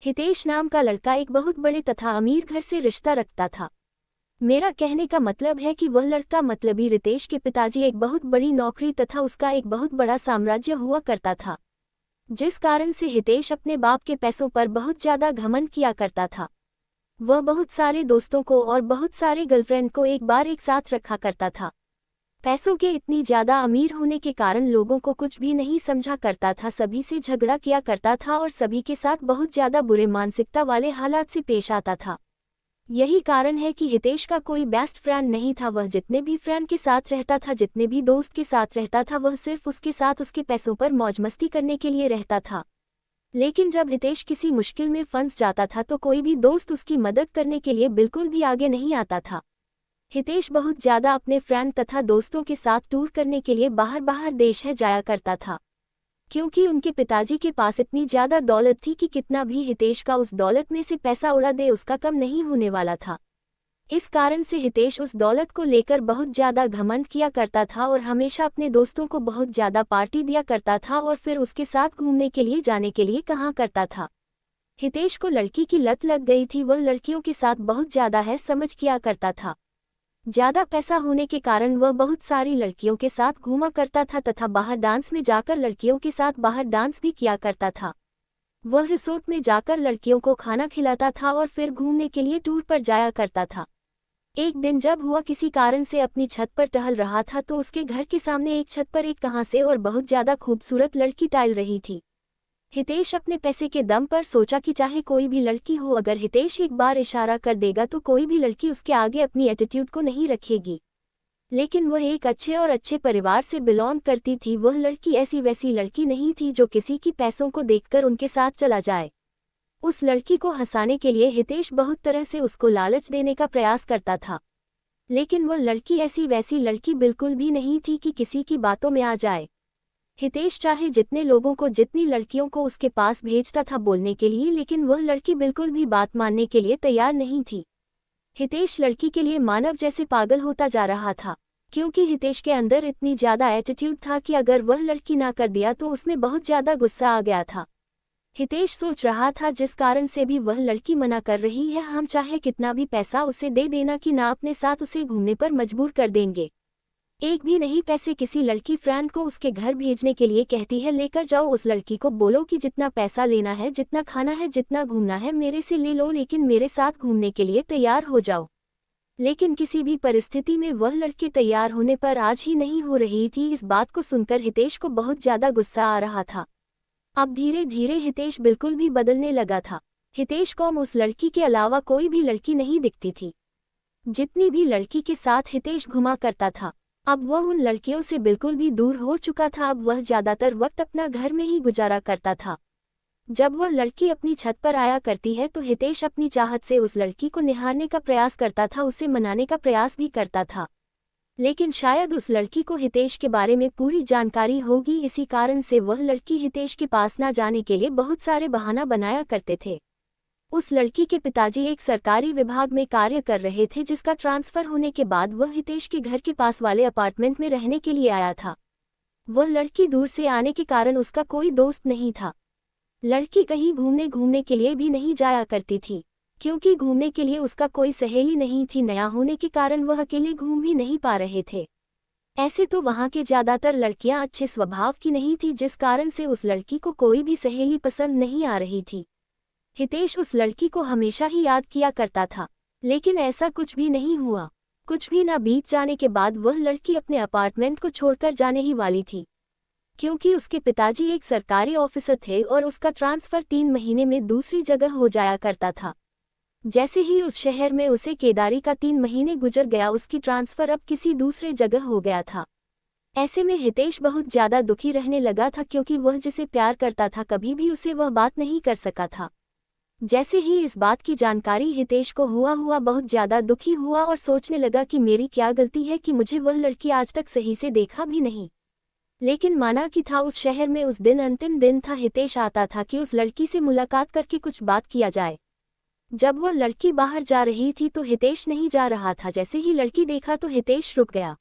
हितेश नाम का लड़का एक बहुत बड़े तथा अमीर घर से रिश्ता रखता था। मेरा कहने का मतलब है कि वह लड़का मतलबी रितेश के पिताजी एक बहुत बड़ी नौकरी तथा उसका एक बहुत बड़ा साम्राज्य हुआ करता था, जिस कारण से हितेश अपने बाप के पैसों पर बहुत ज्यादा घमंड किया करता था। वह बहुत सारे दोस्तों को और बहुत सारे गर्लफ्रेंड को एक बार एक साथ रखा करता था। पैसों के इतनी ज्यादा अमीर होने के कारण लोगों को कुछ भी नहीं समझा करता था, सभी से झगड़ा किया करता था और सभी के साथ बहुत ज्यादा बुरे मानसिकता वाले हालात से पेश आता था। यही कारण है कि हितेश का कोई बेस्ट फ्रेंड नहीं था। वह जितने भी फ्रेंड के साथ रहता था, जितने भी दोस्त के साथ रहता था, वह सिर्फ उसके साथ उसके पैसों पर मौज मस्ती करने के लिए रहता था। लेकिन जब हितेश किसी मुश्किल में फंस जाता था तो कोई भी दोस्त उसकी मदद करने के लिए बिल्कुल भी आगे नहीं आता था। हितेश बहुत ज्यादा अपने फ्रेंड तथा दोस्तों के साथ टूर करने के लिए बाहर बाहर देश है जाया करता था, क्योंकि उनके पिताजी के पास इतनी ज्यादा दौलत थी कि कितना भी हितेश का उस दौलत में से पैसा उड़ा दे उसका कम नहीं होने वाला था। इस कारण से हितेश उस दौलत को लेकर बहुत ज्यादा घमंड किया करता था और हमेशा अपने दोस्तों को बहुत ज्यादा पार्टी दिया करता था और फिर उसके साथ घूमने के लिए जाने के लिए कहा करता था। हितेश को लड़की की लत लग गई थी। वह लड़कियों के साथ बहुत ज्यादा है समझ किया करता था। ज्यादा पैसा होने के कारण वह बहुत सारी लड़कियों के साथ घूमा करता था तथा बाहर डांस में जाकर लड़कियों के साथ बाहर डांस भी किया करता था। वह रिसोर्ट में जाकर लड़कियों को खाना खिलाता था और फिर घूमने के लिए टूर पर जाया करता था। एक दिन जब हुआ किसी कारण से अपनी छत पर टहल रहा था तो उसके घर के सामने एक छत पर एक कहां से और बहुत ज्यादा खूबसूरत लड़की टहल रही थी। हितेश अपने पैसे के दम पर सोचा कि चाहे कोई भी लड़की हो, अगर हितेश एक बार इशारा कर देगा तो कोई भी लड़की उसके आगे अपनी एटीट्यूड को नहीं रखेगी। लेकिन वह एक अच्छे परिवार से बिलोंग करती थी। वह लड़की ऐसी वैसी लड़की नहीं थी जो किसी की पैसों को देखकर उनके साथ चला जाए। उस लड़की को हंसाने के लिए हितेश बहुत तरह से उसको लालच देने का प्रयास करता था, लेकिन वह लड़की ऐसी वैसी लड़की बिल्कुल भी नहीं थी कि किसी की बातों में आ जाए। हितेश चाहे जितने लोगों को जितनी लड़कियों को उसके पास भेजता था बोलने के लिए, लेकिन वह लड़की बिल्कुल भी बात मानने के लिए तैयार नहीं थी। हितेश लड़की के लिए मानव जैसे पागल होता जा रहा था, क्योंकि हितेश के अंदर इतनी ज्यादा एटीट्यूड था कि अगर वह लड़की ना कर दिया तो उसमें बहुत ज्यादा गुस्सा आ गया था। हितेश सोच रहा था जिस कारण से भी वह लड़की मना कर रही है, हम चाहे कितना भी पैसा उसे दे देना कि ना अपने साथ उसे घूमने पर मजबूर कर देंगे। एक भी नहीं पैसे किसी लड़की फ्रेंड को उसके घर भेजने के लिए कहती है, लेकर जाओ उस लड़की को बोलो कि जितना पैसा लेना है, जितना खाना है, जितना घूमना है मेरे से ले लो, लेकिन मेरे साथ घूमने के लिए तैयार हो जाओ। लेकिन किसी भी परिस्थिति में वह लड़की तैयार होने पर आज ही नहीं हो रही थी। इस बात को सुनकर हितेश को बहुत ज्यादा गुस्सा आ रहा था। अब धीरे धीरे हितेश बिल्कुल भी बदलने लगा था। हितेश को उस लड़की के अलावा कोई भी लड़की नहीं दिखती थी। जितनी भी लड़की के साथ हितेश घुमा करता था, अब वह उन लड़कियों से बिल्कुल भी दूर हो चुका था। अब वह ज्यादातर वक्त अपना घर में ही गुजारा करता था। जब वह लड़की अपनी छत पर आया करती है तो हितेश अपनी चाहत से उस लड़की को निहारने का प्रयास करता था, उसे मनाने का प्रयास भी करता था। लेकिन शायद उस लड़की को हितेश के बारे में पूरी जानकारी होगी, इसी कारण से वह लड़की हितेश के पास ना जाने के लिए बहुत सारे बहाना बनाया करते थे। उस लड़की के पिताजी एक सरकारी विभाग में कार्य कर रहे थे, जिसका ट्रांसफर होने के बाद वह हितेश के घर के पास वाले अपार्टमेंट में रहने के लिए आया था। वह लड़की दूर से आने के कारण उसका कोई दोस्त नहीं था। लड़की कहीं घूमने के लिए भी नहीं जाया करती थी, क्योंकि घूमने के लिए उसका कोई सहेली नहीं थी। नया होने के कारण वह अकेले घूम भी नहीं पा रहे थे। ऐसे तो वहाँ के ज्यादातर लड़कियां अच्छे स्वभाव की नहीं थी, जिस कारण से उस लड़की को कोई भी सहेली पसंद नहीं आ रही थी। हितेश उस लड़की को हमेशा ही याद किया करता था, लेकिन ऐसा कुछ भी नहीं हुआ। कुछ भी ना बीत जाने के बाद वह लड़की अपने अपार्टमेंट को छोड़कर जाने ही वाली थी, क्योंकि उसके पिताजी एक सरकारी ऑफिसर थे और उसका ट्रांसफर 3 महीने में दूसरी जगह हो जाया करता था। जैसे ही उस शहर में उसे केदारी का 3 महीने गुजर गया, उसकी ट्रांसफर अब किसी दूसरे जगह हो गया था। ऐसे में हितेश बहुत ज्यादा दुखी रहने लगा था, क्योंकि वह जिसे प्यार करता था कभी भी उसे वह बात नहीं कर सका था। जैसे ही इस बात की जानकारी हितेश को हुआ बहुत ज्यादा दुखी हुआ और सोचने लगा कि मेरी क्या गलती है कि मुझे वह लड़की आज तक सही से देखा भी नहीं। लेकिन माना कि था उस शहर में उस दिन अंतिम दिन था। हितेश आता था कि उस लड़की से मुलाकात करके कुछ बात किया जाए। जब वह लड़की बाहर जा रही थी तो हितेश नहीं जा रहा था। जैसे ही लड़की देखा तो हितेश रुक गया।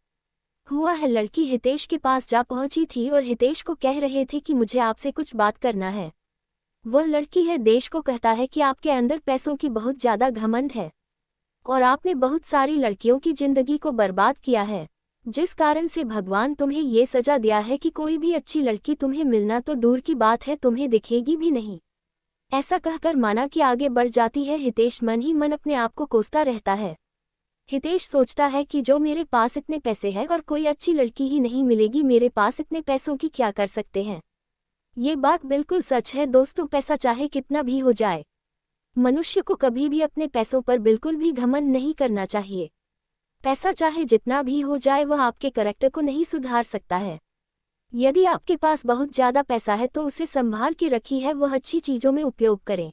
हुआ है लड़की हितेश के पास जा पहुंची थी और हितेश को कह रहे थे कि मुझे आपसे कुछ बात करना है। वह लड़की है देश को कहता है कि आपके अंदर पैसों की बहुत ज़्यादा घमंड है और आपने बहुत सारी लड़कियों की जिंदगी को बर्बाद किया है, जिस कारण से भगवान तुम्हें ये सजा दिया है कि कोई भी अच्छी लड़की तुम्हें मिलना तो दूर की बात है तुम्हें दिखेगी भी नहीं। ऐसा कहकर माना कि आगे बढ़ जाती है। हितेश मन ही मन अपने आप को कोसता रहता है। हितेश सोचता है कि जो मेरे पास इतने पैसे हैं और कोई अच्छी लड़की ही नहीं मिलेगी, मेरे पास इतने पैसों की क्या कर सकते हैं। ये बात बिल्कुल सच है दोस्तों, पैसा चाहे कितना भी हो जाए, मनुष्य को कभी भी अपने पैसों पर बिल्कुल भी घमंड नहीं करना चाहिए। पैसा चाहे जितना भी हो जाए वह आपके करैक्टर को नहीं सुधार सकता है। यदि आपके पास बहुत ज़्यादा पैसा है तो उसे संभाल के रखी है, वह अच्छी चीज़ों में उपयोग करें।